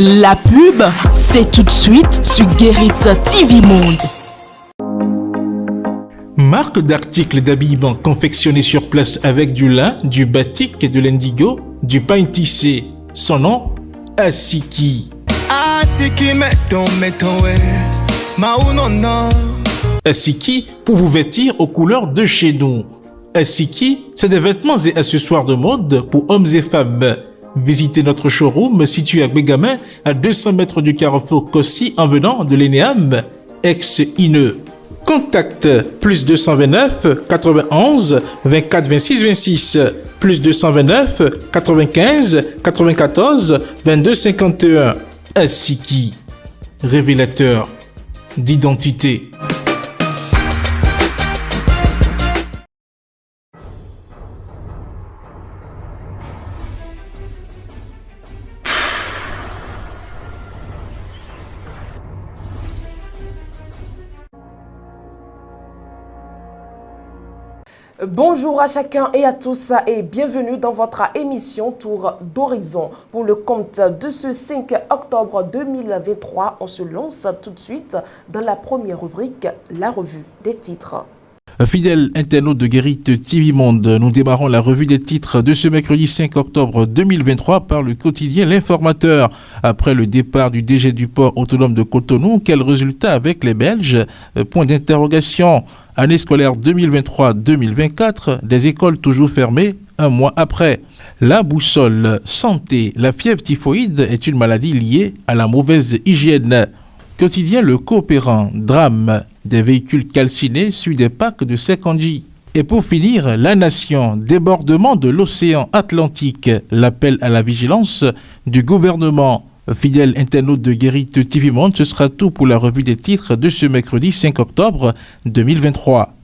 La pub, c'est tout de suite sur Guérit TV Monde. Marque d'articles d'habillement confectionnés sur place avec du lin, du batik et de l'indigo, du pain tissé. Son nom, Asiki. Asiki pour vous vêtir aux couleurs de chez nous. Asiki, c'est des vêtements et accessoires de mode pour hommes et femmes. Visitez notre showroom situé à Bégamin, à 200 mètres du carrefour Kossi en venant de l'ENEAM, ex-INE. Contact plus 229 91 24 26 26 plus 229 95 94 22 51. Asiki, révélateur d'identité. Bonjour à chacun et à tous et bienvenue dans votre émission Tour d'Horizon. Pour le compte de ce 5 octobre 2023, on se lance tout de suite dans la première rubrique, la revue des titres. Fidèles internautes de Guérit TV Monde, nous démarrons la revue des titres de ce mercredi 5 octobre 2023 par le quotidien L'Informateur. Après le départ du DG du port autonome de Cotonou, quel résultat avec les Belges? Point d'interrogation. Année scolaire 2023-2024, des écoles toujours fermées un mois après. La boussole santé, la fièvre typhoïde est une maladie liée à la mauvaise hygiène. Quotidien Le Coopérant, drame, des véhicules calcinés sur des packs de Sekanji. Et pour finir, La Nation, débordement de l'océan Atlantique, l'appel à la vigilance du gouvernement. Fidèles internautes de Guérit TV Monde, ce sera tout pour la revue des titres de ce mercredi 5 octobre 2023.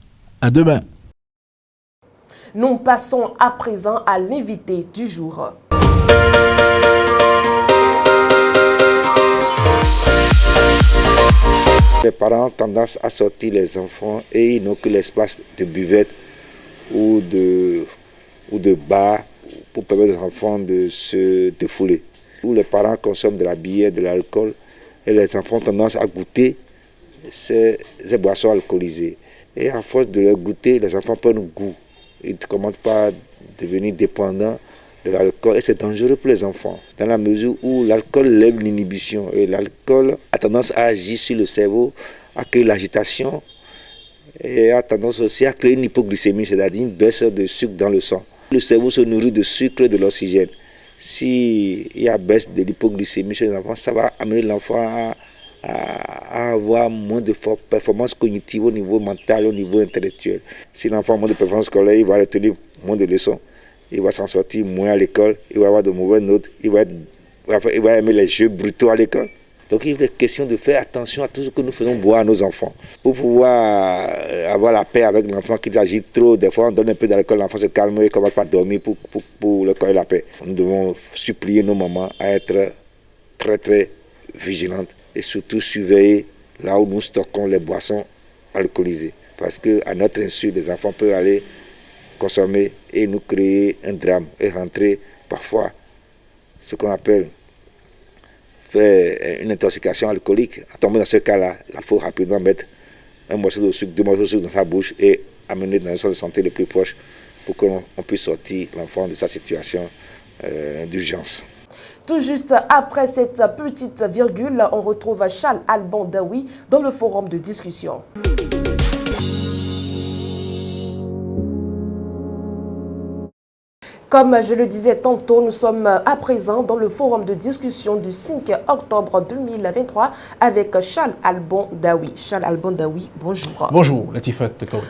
À demain. Nous passons à présent à l'invité du jour. Les parents ont tendance à sortir les enfants et ils n'ont que l'espace de buvette ou de bar pour permettre aux enfants de se défouler. Où les parents consomment de la bière, de l'alcool, et les enfants ont tendance à goûter ces boissons alcoolisées. Et à force de les goûter, les enfants prennent goût. Ils ne commencent pas à devenir dépendants de l'alcool. Et c'est dangereux pour les enfants, dans la mesure où l'alcool lève l'inhibition. Et l'alcool a tendance à agir sur le cerveau, à créer l'agitation, et a tendance aussi à créer une hypoglycémie, c'est-à-dire une baisse de sucre dans le sang. Le cerveau se nourrit de sucre et de l'oxygène. S'il y a baisse de l'hypoglycémie chez les enfants, ça va amener l'enfant à avoir moins de performance cognitive au niveau mental, au niveau intellectuel. Si l'enfant a moins de performance scolaire, il va retenir moins de leçons, il va s'en sortir moins à l'école, il va avoir de mauvaises notes, il va aimer les jeux brutaux à l'école. Donc il est question de faire attention à tout ce que nous faisons boire à nos enfants. Pour pouvoir avoir la paix avec l'enfant qui agit trop, des fois on donne un peu d'alcool, l'enfant se calme et ne commence pas à dormir pour le corps et la paix. Nous devons supplier nos mamans à être très très vigilantes et surtout surveiller là où nous stockons les boissons alcoolisées. Parce qu'à notre insu, les enfants peuvent aller consommer et nous créer un drame et rentrer parfois ce qu'on appelle faire une intoxication alcoolique. À tomber dans ce cas-là, il faut rapidement mettre un morceau de sucre, 2 morceaux de sucre dans sa bouche et amener dans un centre de santé le plus proche pour qu'on puisse sortir l'enfant de sa situation d'urgence. Tout juste après cette petite virgule, on retrouve Charles Alban Daoui dans le forum de discussion. Comme je le disais tantôt, nous sommes à présent dans le forum de discussion du 5 octobre 2023 avec Charles Alban Daoui. Charles Alban Daoui, bonjour. Bonjour, Latifat Kaoui.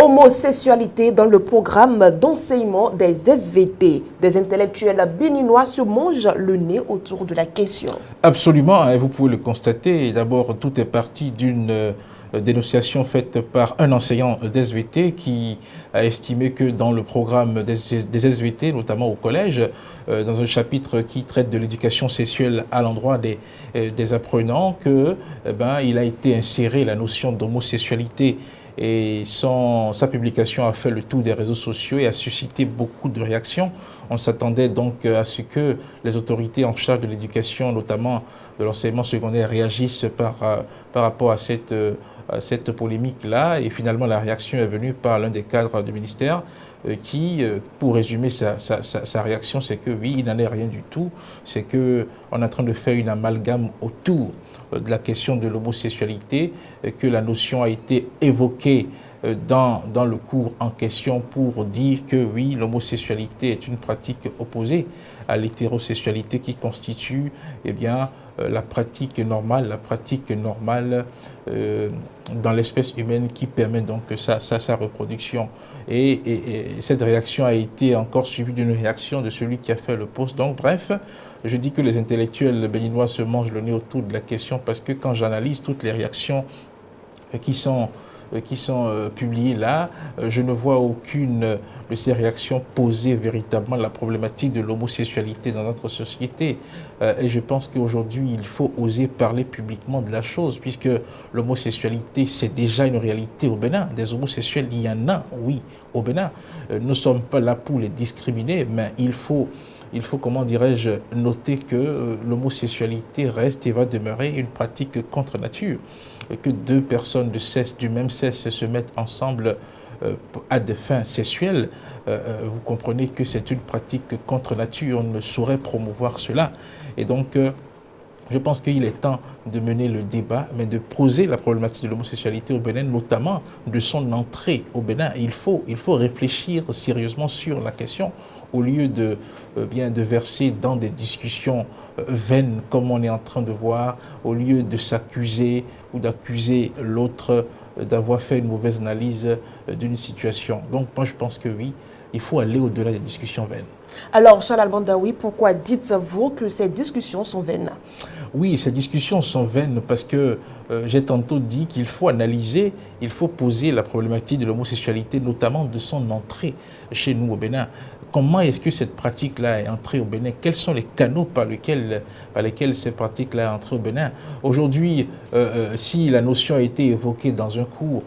Homosexualité dans le programme d'enseignement des SVT. Des intellectuels béninois se mangent le nez autour de la question. Absolument, et vous pouvez le constater. D'abord, tout est parti d'une dénonciation faite par un enseignant d'SVT qui a estimé que dans le programme des SVT, notamment au collège, dans un chapitre qui traite de l'éducation sexuelle à l'endroit des apprenants, il a été inséré la notion d'homosexualité. Et sa publication a fait le tour des réseaux sociaux et a suscité beaucoup de réactions. On s'attendait donc à ce que les autorités en charge de l'éducation, notamment de l'enseignement secondaire, réagissent par rapport à cette polémique-là. Et finalement, la réaction est venue par l'un des cadres du ministère qui, pour résumer sa réaction, c'est que oui, il n'en est rien du tout. C'est qu'on est en train de faire une amalgame autour de la question de l'homosexualité, que la notion a été évoquée dans le cours en question pour dire que oui, l'homosexualité est une pratique opposée à l'hétérosexualité qui constitue la pratique normale dans l'espèce humaine qui permet donc sa reproduction. Et cette réaction a été encore suivie d'une réaction de celui qui a fait le post. Donc bref, je dis que les intellectuels béninois se mangent le nez autour de la question parce que quand j'analyse toutes les réactions qui sont publiées là, je ne vois aucune de ces réactions poser véritablement la problématique de l'homosexualité dans notre société. Et je pense qu'aujourd'hui, il faut oser parler publiquement de la chose, puisque l'homosexualité, c'est déjà une réalité au Bénin. Des homosexuels, il y en a, oui, au Bénin. Nous ne sommes pas là pour les discriminer, mais il faut, comment dirais-je, noter que l'homosexualité reste et va demeurer une pratique contre nature. Que deux personnes du même sexe se mettent ensemble à des fins sexuelles, vous comprenez que c'est une pratique contre nature, on ne saurait promouvoir cela. Et donc, je pense qu'il est temps de mener le débat, mais de poser la problématique de l'homosexualité au Bénin, notamment de son entrée au Bénin. Il faut réfléchir sérieusement sur la question, au lieu de verser dans des discussions vaines, comme on est en train de voir, au lieu de s'accuser ou d'accuser l'autre d'avoir fait une mauvaise analyse d'une situation. Donc moi je pense que oui, il faut aller au-delà des discussions vaines. Alors Charles Albandaoui, pourquoi dites-vous que ces discussions sont vaines? Oui, ces discussions sont vaines parce que j'ai tantôt dit qu'il faut analyser, il faut poser la problématique de l'homosexualité, notamment de son entrée chez nous au Bénin. Comment est-ce que cette pratique-là est entrée au Bénin? Quels sont les canaux par lesquels cette pratique-là est entrée au Bénin? Aujourd'hui, si la notion a été évoquée dans un cours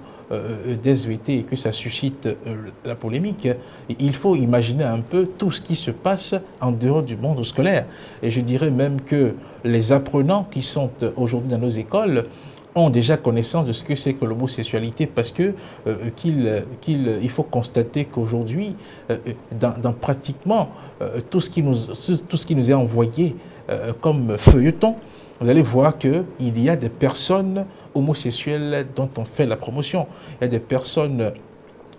d'SVT et que ça suscite la polémique, il faut imaginer un peu tout ce qui se passe en dehors du monde scolaire. Et je dirais même que les apprenants qui sont aujourd'hui dans nos écoles ont déjà connaissance de ce que c'est que l'homosexualité parce que il faut constater qu'aujourd'hui, dans pratiquement tout ce qui nous est envoyé comme feuilleton, vous allez voir qu'il y a des personnes homosexuelles dont on fait la promotion. Il y a des personnes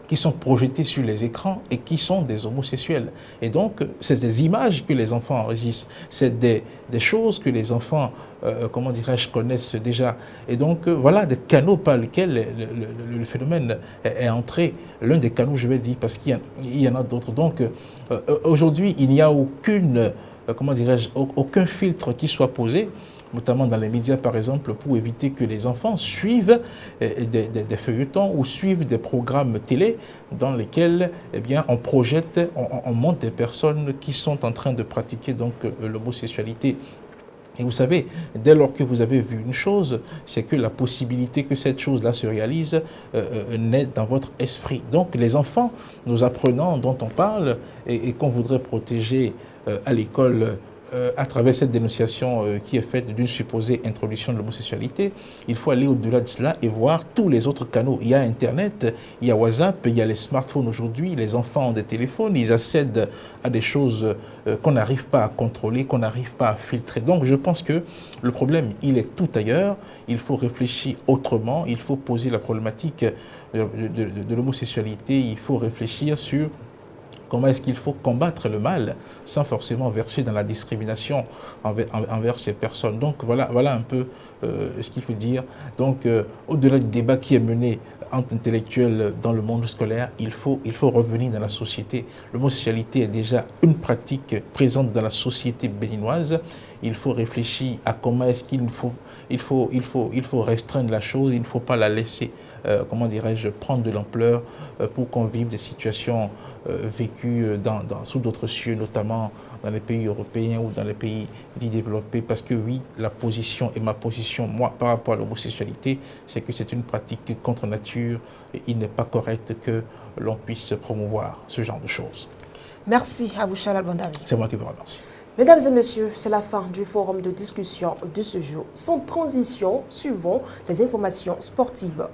qui sont projetées sur les écrans et qui sont des homosexuels. Et donc, c'est des images que les enfants enregistrent. C'est des choses que les enfants, comment dirais-je, connaissent déjà. Et donc, voilà des canaux par lesquels le phénomène est entré. L'un des canaux, je vais dire, parce qu'il y en a d'autres. Donc, aujourd'hui, il n'y a aucun filtre qui soit posé, notamment dans les médias par exemple, pour éviter que les enfants suivent des feuilletons ou suivent des programmes télé dans lesquels on projette, on montre des personnes qui sont en train de pratiquer donc l'homosexualité. Et vous savez, dès lors que vous avez vu une chose, c'est que la possibilité que cette chose-là se réalise naît dans votre esprit. Donc les enfants, nos apprenants dont on parle et qu'on voudrait protéger à l'école, à travers cette dénonciation qui est faite d'une supposée introduction de l'homosexualité, il faut aller au-delà de cela et voir tous les autres canaux. Il y a Internet, il y a WhatsApp, il y a les smartphones aujourd'hui, les enfants ont des téléphones, ils accèdent à des choses qu'on n'arrive pas à contrôler, qu'on n'arrive pas à filtrer. Donc je pense que le problème, il est tout ailleurs, il faut réfléchir autrement, il faut poser la problématique de l'homosexualité, il faut réfléchir sur comment est-ce qu'il faut combattre le mal sans forcément verser dans la discrimination envers ces personnes. Donc voilà un peu ce qu'il faut dire. Donc au-delà du débat qui est mené entre intellectuels dans le monde scolaire, il faut revenir dans la société. L'homosexualité est déjà une pratique présente dans la société béninoise. Il faut réfléchir à comment est-ce qu'il faut restreindre la chose, il ne faut pas la laisser, prendre de l'ampleur pour qu'on vive des situations vécues sous d'autres cieux, notamment dans les pays européens ou dans les pays dits développés. Parce que oui, la position et ma position, moi, par rapport à l'homosexualité, c'est que c'est une pratique contre nature et il n'est pas correct que l'on puisse promouvoir ce genre de choses. Merci à vous, Charles Bandavi. C'est moi qui vous remercie. Mesdames et messieurs, c'est la fin du forum de discussion de ce jour. Sans transition, suivons les informations sportives.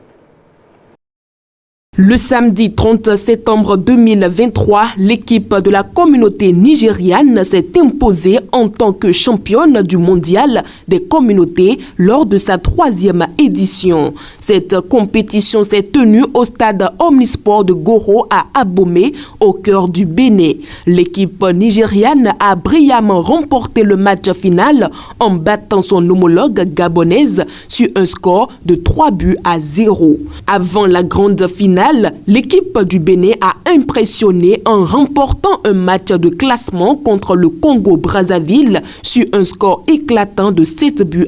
Le samedi 30 septembre 2023, l'équipe de la communauté nigériane s'est imposée en tant que championne du mondial des communautés lors de sa 3e édition. Cette compétition s'est tenue au stade Omnisport de Goro à Abomey, au cœur du Bénin. L'équipe nigériane a brillamment remporté le match final en battant son homologue gabonaise sur un score de 3-0. Avant la grande finale, l'équipe du Bénin a impressionné en remportant un match de classement contre le Congo-Brazzaville sur un score éclatant de 7-1.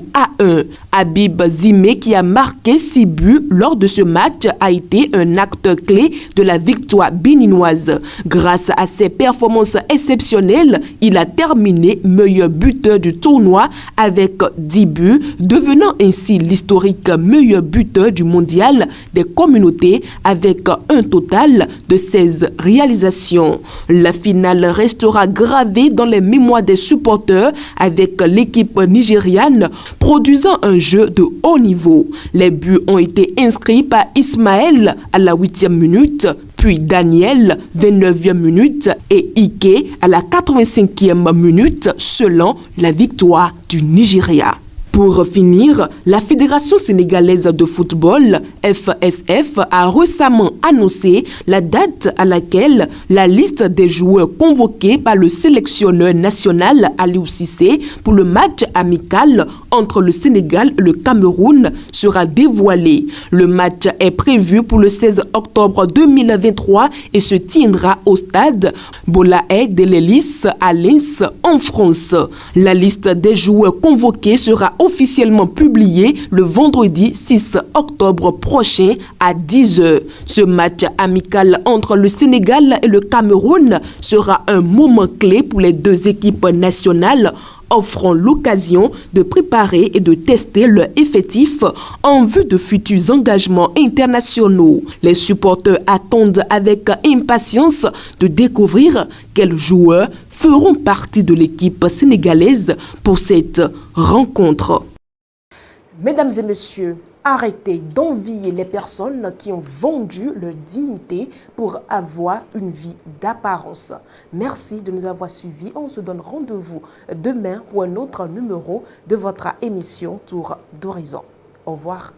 Habib Zimé, qui a marqué 6 buts lors de ce match, a été un acteur clé de la victoire béninoise. Grâce à ses performances exceptionnelles, il a terminé meilleur buteur du tournoi avec 10 buts, devenant ainsi l'historique meilleur buteur du mondial des communautés avec un total de 16 réalisations. La finale restera gravée dans les mémoires des supporters avec l'équipe nigériane produisant un jeu de haut niveau. Les buts ont été inscrits par Ismaël à la 8e minute, puis Daniel, 29e minute, et Ike à la 85e minute, selon la victoire du Nigeria. Pour finir, la Fédération sénégalaise de football, FSF, a récemment annoncé la date à laquelle la liste des joueurs convoqués par le sélectionneur national Aliou Cissé pour le match amical entre le Sénégal et le Cameroun sera dévoilée. Le match est prévu pour le 16 octobre 2023 et se tiendra au stade Bolae de l'Hélice à Lens, en France. La liste des joueurs convoqués sera officiellement publiée le vendredi 6 octobre prochain à 10h. Ce match amical entre le Sénégal et le Cameroun sera un moment clé pour les deux équipes nationales, offrant l'occasion de préparer et de tester leur effectif en vue de futurs engagements internationaux. Les supporters attendent avec impatience de découvrir quels joueurs feront partie de l'équipe sénégalaise pour cette rencontre. Mesdames et messieurs, arrêtez d'envier les personnes qui ont vendu leur dignité pour avoir une vie d'apparence. Merci de nous avoir suivis. On se donne rendez-vous demain pour un autre numéro de votre émission Tour d'Horizon. Au revoir.